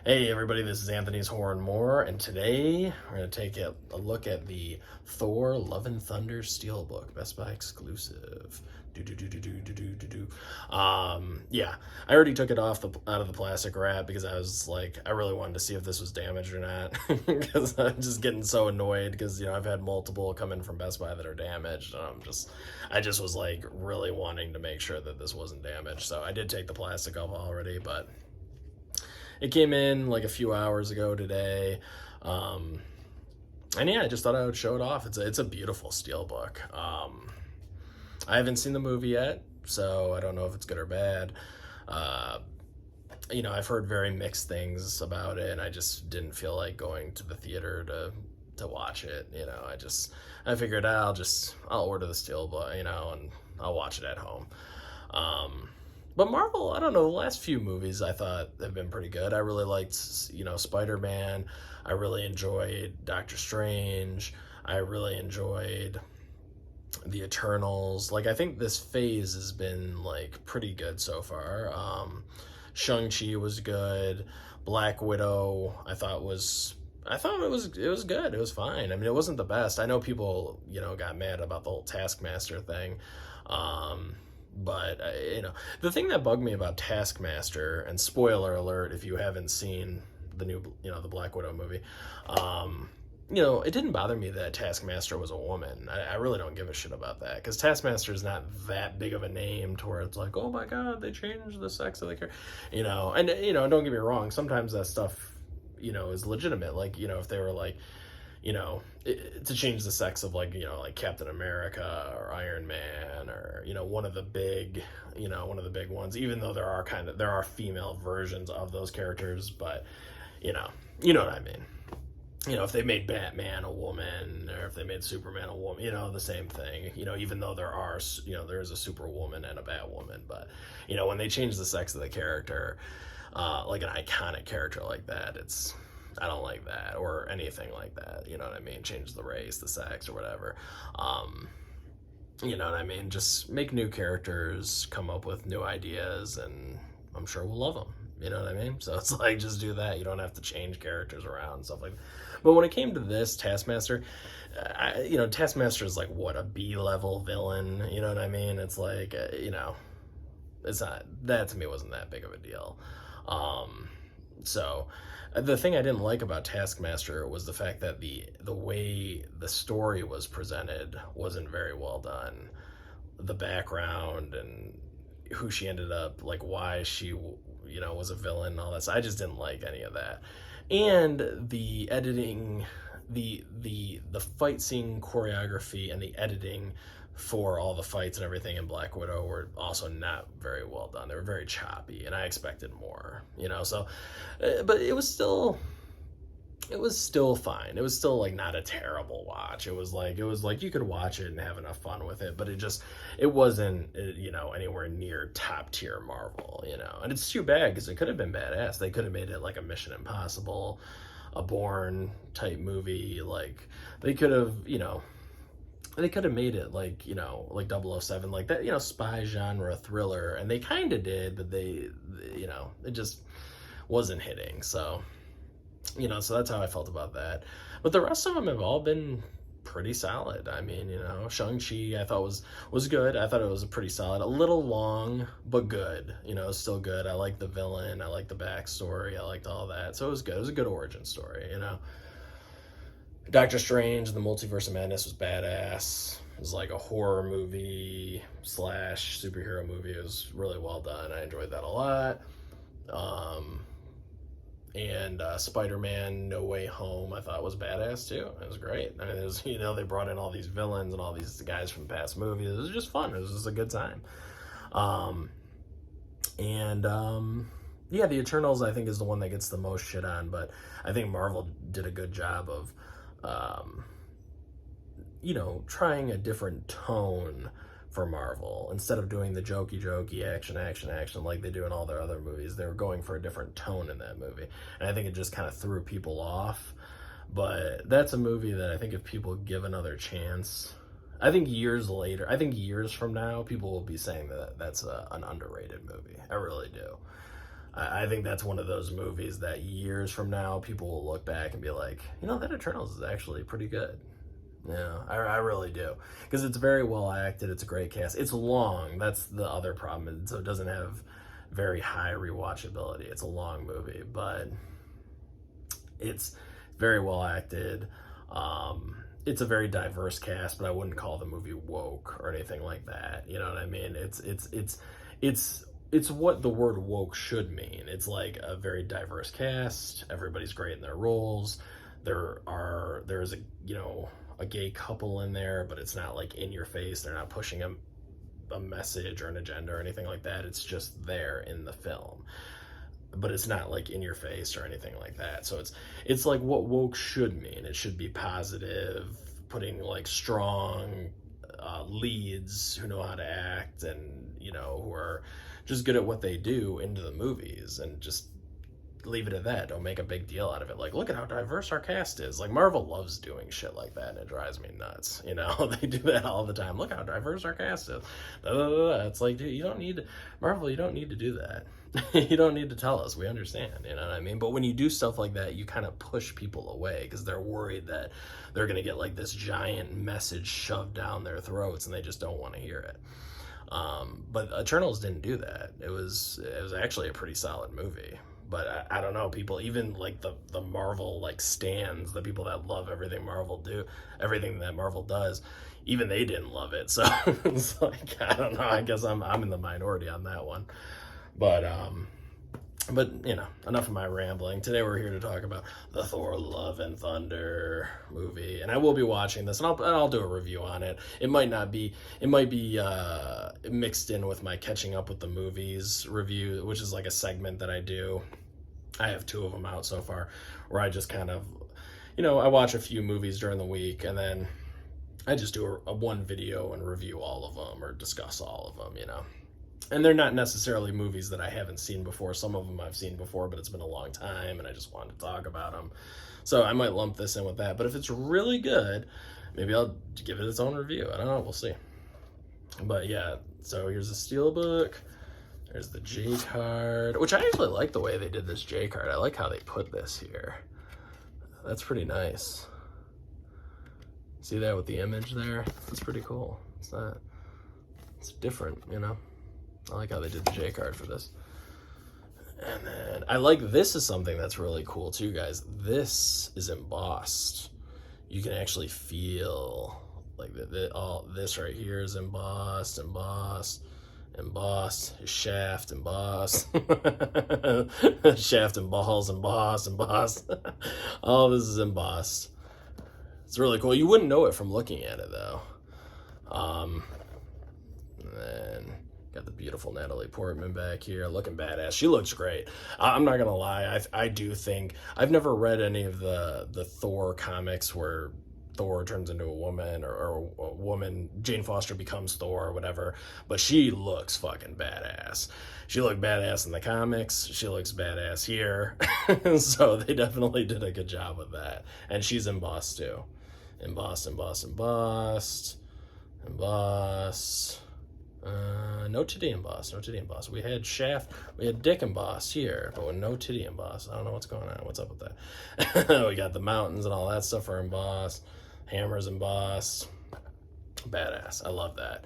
Hey everybody, this is Anthony's Horror and More, and today we're going to take a look at the Thor Love and Thunder Steelbook, Best Buy exclusive. Yeah, I already took it out of the plastic wrap because I really wanted to see if this was damaged or not, because I'm just getting so annoyed because, I've had multiple come in from Best Buy that are damaged, and I just was like really wanting to make sure that this wasn't damaged, so I did take the plastic off already, but it came in like a few hours ago today. And yeah, I just thought I would show it off. It's a beautiful steelbook. I haven't seen the movie yet, so I don't know if it's good or bad. I've heard very mixed things about it, and I just didn't feel like going to the theater to watch it. I figured I'll order the steelbook, and I'll watch it at home. But Marvel, I don't know, the last few movies I thought have been pretty good. I really liked, Spider-Man. I really enjoyed Doctor Strange. I really enjoyed the Eternals. I think this phase has been, pretty good so far. Shang-Chi was good. Black Widow, I thought it was good. It was fine. I mean, it wasn't the best. I know people, got mad about the whole Taskmaster thing. But, the thing that bugged me about Taskmaster, and spoiler alert if you haven't seen the new, the Black Widow movie, it didn't bother me that Taskmaster was a woman. I really don't give a shit about that, because Taskmaster is not that big of a name to where it's like, oh my god, they changed the sex of the character, and, don't get me wrong, sometimes that stuff, is legitimate, if they were to change the sex of like Captain America or Iron Man or one of the big ones, even though there are female versions of those characters, but you know what I mean. If they made Batman a woman, or if they made Superman a woman, the same thing, even though there is a Superwoman and a Batwoman, but when they change the sex of the character, like an iconic character like that, I don't like that, or anything like that, you know what I mean? Change the race, the sex, or whatever. You know what I mean? Just make new characters, come up with new ideas, and I'm sure we'll love them. You know what I mean? So it's like, just do that. You don't have to change characters around and stuff like that. But when it came to this Taskmaster, Taskmaster is like, what, a B-level villain? You know what I mean? It's like, it's not, that to me wasn't that big of a deal. So the thing I didn't like about Taskmaster was the fact that the way the story was presented wasn't very well done. The background and who she ended up, why she, was a villain and all that. So I just didn't like any of that. And the editing, the fight scene choreography and the editing for all the fights and everything in Black Widow were also not very well done. They were very choppy, and I expected more, so, but it was still fine. It was still not a terrible watch. It was like you could watch it and have enough fun with it, but it wasn't, anywhere near top tier Marvel, and it's too bad, because it could have been badass. They could have made it like a Mission Impossible, a Bourne type movie. They could have, made it like 007, like that, spy genre thriller, and they kind of did, but they it just wasn't hitting. So, so that's how I felt about that. But the rest of them have all been pretty solid. I mean, Shang-Chi I thought was good. I thought it was pretty solid. A little long, but good. Still good. I liked the villain. I liked the backstory. I liked all that. So it was good. It was a good origin story, Doctor Strange, the Multiverse of Madness was badass. It was like a horror movie / superhero movie. It was really well done. I enjoyed that a lot. And Spider-Man No Way Home I thought was badass too. It was great. I mean, it was, they brought in all these villains and all these guys from past movies. It was just fun. It was just a good time. Yeah, the Eternals I think is the one that gets the most shit on, but I think Marvel did a good job of trying a different tone for Marvel. Instead of doing the jokey action like they do in all their other movies, they were going for a different tone in that movie, and I think it just kind of threw people off. But that's a movie that I think if people give another chance, I think years from now, people will be saying that that's an underrated movie. I really do. I think that's one of those movies that years from now, people will look back and be like, you know, that Eternals is actually pretty good. Yeah, I really do. Because it's very well acted. It's a great cast. It's long. That's the other problem. So it doesn't have very high rewatchability. It's a long movie, but it's very well acted. It's a very diverse cast, but I wouldn't call the movie woke or anything like that. You know what I mean? It's what the word woke should mean. It's like a very diverse cast. Everybody's great in their roles. There's a gay couple in there, but it's not like in your face. They're not pushing a message or an agenda or anything like that. It's just there in the film, but it's not like in your face or anything like that. So it's like what woke should mean. It should be positive, putting like strong leads who know how to act and, you know, who are just good at what they do into the movies, and just leave it at that. Don't make a big deal out of it. Like, look at how diverse our cast is. Like, Marvel loves doing shit like that, and it drives me nuts. You know, they do that all the time. Look how diverse our cast is. It's like, dude, you don't need to, Marvel, you don't need to do that. You don't need to tell us. We understand, you know what I mean? But when you do stuff like that, you kind of push people away because they're worried that they're going to get like this giant message shoved down their throats and they just don't want to hear it. But Eternals didn't do that. It was actually a pretty solid movie. But I don't know, people, even like the Marvel like stans, the people that love everything that Marvel does, even they didn't love it. So it's like, I don't know, I guess I'm in the minority on that one. But you know, enough of my rambling. Today we're here to talk about the Thor Love and Thunder movie, and I will be watching this, and I'll do a review on it. It might be mixed in with my catching up with the movies review, which is like a segment that I do. I have 2 of them out so far, where I just kind of, you know, I watch a few movies during the week, and then I just do a one video and review all of them or discuss all of them, you know. And they're not necessarily movies that I haven't seen before. Some of them I've seen before, but it's been a long time, and I just wanted to talk about them. So I might lump this in with that. But if it's really good, maybe I'll give it its own review. I don't know. We'll see. But yeah, so here's the Steelbook. There's the J card, which I actually like the way they did this J card. I like how they put this here. That's pretty nice. See that with the image there? That's pretty cool. It's different, you know? I like how they did the J card for this. And then I like, this is something that's really cool too, guys. This is embossed. You can actually feel like all this right here is embossed, shaft embossed, shaft and balls embossed. All this is embossed. It's really cool. You wouldn't know it from looking at it though. And then got the beautiful Natalie Portman back here, looking badass. She looks great. I'm not gonna lie. I do think, I've never read any of the Thor comics where Thor turns into a woman, or a woman, Jane Foster becomes Thor or whatever, but she looks fucking badass. She looked badass in the comics. She looks badass here. So they definitely did a good job with that. And she's embossed too. Embossed. No titty embossed. We had dick embossed here, but with no titty embossed. I don't know what's going on. What's up with that? We got the mountains and all that stuff are embossed. Hammers embossed. Badass. I love that.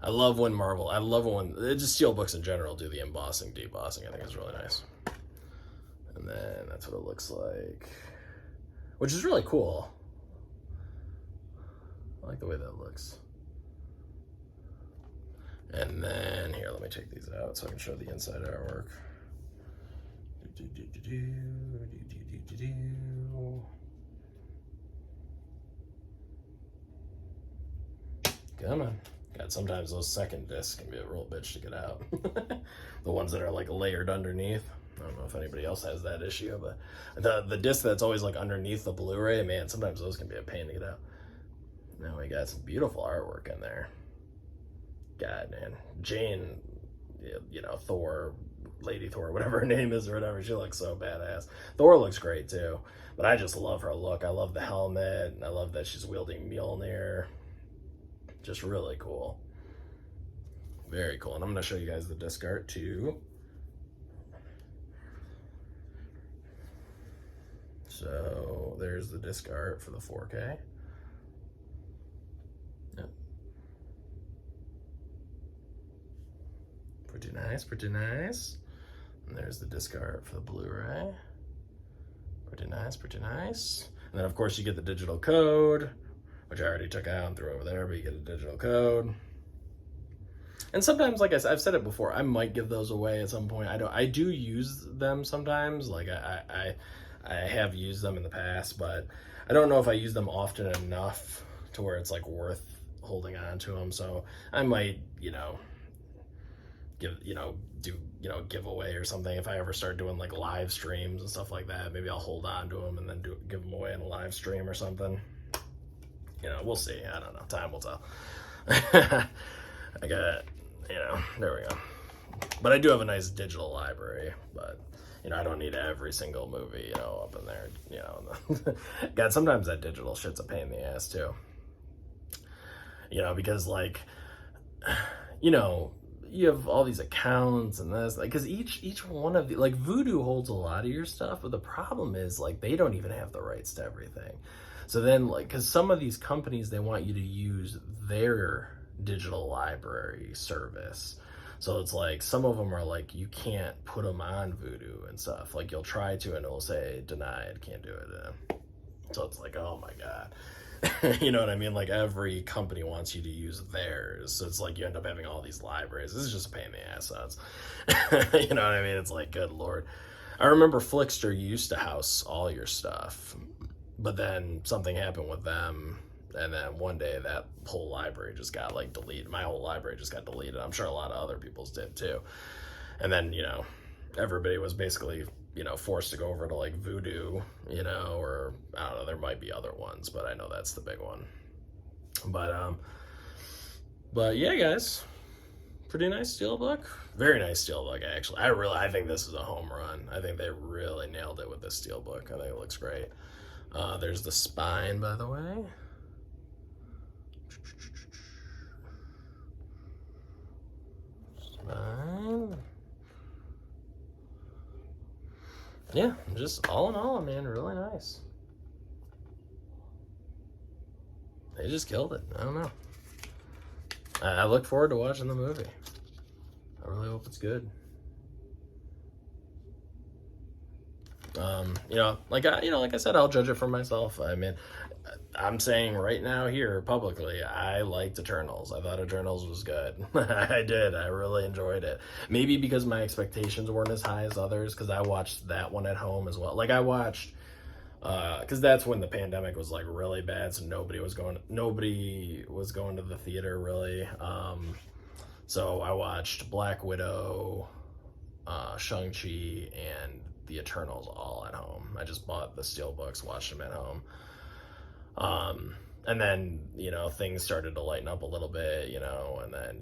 I love when just Steelbooks in general do the embossing, debossing. I think it's really nice. And then that's what it looks like, which is really cool. I like the way that looks. And then here, let me take these out so I can show the inside artwork. Come on. God, sometimes those second discs can be a real bitch to get out. The ones that are like layered underneath. I don't know if anybody else has that issue, but the disc that's always like underneath the Blu-ray, man, sometimes those can be a pain to get out. Now we got some beautiful artwork in there. God, man. Jane, you know, Thor, Lady Thor, whatever her name is or whatever, she looks so badass. Thor looks great too, but I just love her look. I love the helmet, and I love that she's wielding Mjolnir. Just really cool. Very cool. And I'm going to show you guys the disc art too. So there's the disc art for the 4K. Yep. Pretty nice, pretty nice. And there's the disc art for the Blu-ray. Pretty nice, pretty nice. And then of course you get the digital code, which I already took out and threw over there, but you get a digital code. And sometimes, like I've said it before, I might give those away at some point. I do use them sometimes. Like I have used them in the past, but I don't know if I use them often enough to where it's like worth holding on to them. So I might, give, do, giveaway or something. If I ever start doing like live streams and stuff like that, maybe I'll hold on to them and then give them away in a live stream or something. We'll see. I don't know. Time will tell. I got, there we go. But I do have a nice digital library, but I don't need every single movie, up in there, God, sometimes that digital shit's a pain in the ass too. Because like, you have all these accounts and this, like, because each one of the, like, Vudu holds a lot of your stuff, but the problem is, like, they don't even have the rights to everything. So then, like, because some of these companies, they want you to use their digital library service. So it's like, some of them are like, you can't put them on Vudu and stuff. Like, you'll try to, and it'll say, denied, can't do it. So it's like, oh my God. You know what I mean? Like, every company wants you to use theirs. So it's like, you end up having all these libraries. This is just a pain in the ass. You know what I mean? It's like, good Lord. I remember Flickster used to house all your stuff, but then something happened with them. And then one day that whole library just got like deleted. My whole library just got deleted. I'm sure a lot of other people's did too. And then, everybody was basically, forced to go over to like Vudu, or I don't know, there might be other ones, but I know that's the big one. But yeah, guys, pretty nice Steelbook. Very nice Steelbook, actually. I think this is a home run. I think they really nailed it with this Steelbook. I think it looks great. There's the spine, by the way. Spine. Yeah, just all in all, man, really nice. They just killed it. I don't know. I look forward to watching the movie. I really hope it's good. Like I said, I'll judge it for myself. I mean, I'm saying right now here publicly, I liked Eternals. I thought Eternals was good. I did. I really enjoyed it.Maybe because my expectations weren't as high as others, because I watched that one at home as well. Like, I watched, because that's when the pandemic was like really bad, so nobody was going to the theater really. So I watched Black Widow, Shang-Chi, and the Eternals all at home. I just bought the Steelbooks, watched them at home. And then, things started to lighten up a little bit, and then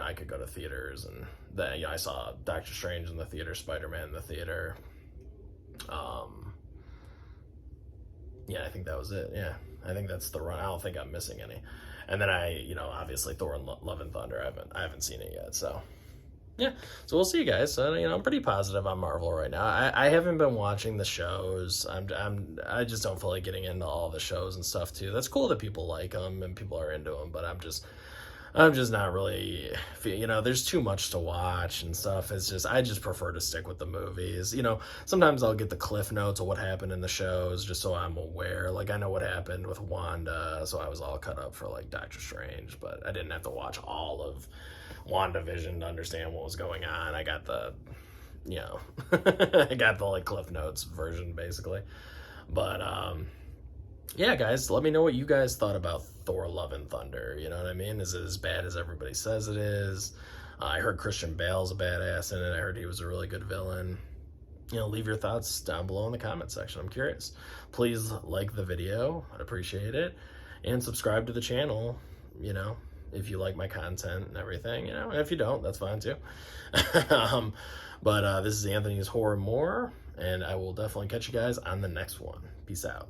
I could go to theaters, and then, I saw Doctor Strange in the theater, Spider-Man in the theater. Yeah, I think that was it. Yeah, I think that's the run. I don't think I'm missing any. And then obviously Thor and Love and Thunder, I haven't seen it yet, so. Yeah, so we'll see, guys. So, I'm pretty positive on Marvel right now. I haven't been watching the shows. I just don't feel like getting into all the shows and stuff too. That's cool that people like them and people are into them, but I'm just not really. There's too much to watch and stuff. I just prefer to stick with the movies. Sometimes I'll get the cliff notes of what happened in the shows just so I'm aware. Like, I know what happened with Wanda, so I was all cut up for like Doctor Strange, but I didn't have to watch all of WandaVision to understand what was going on. I got the I got the like Cliff Notes version basically. But yeah, guys, let me know what you guys thought about Thor Love and Thunder. You know what I mean? Is it as bad as everybody says it is? I heard Christian Bale's a badass in it. I heard he was a really good villain. Leave your thoughts down below in the comment section. I'm curious. Please like the video. I'd appreciate it. And subscribe to the channel, if you like my content and everything, and if you don't, that's fine too. But this is Anthony's Horror More, and I will definitely catch you guys on the next one. Peace out.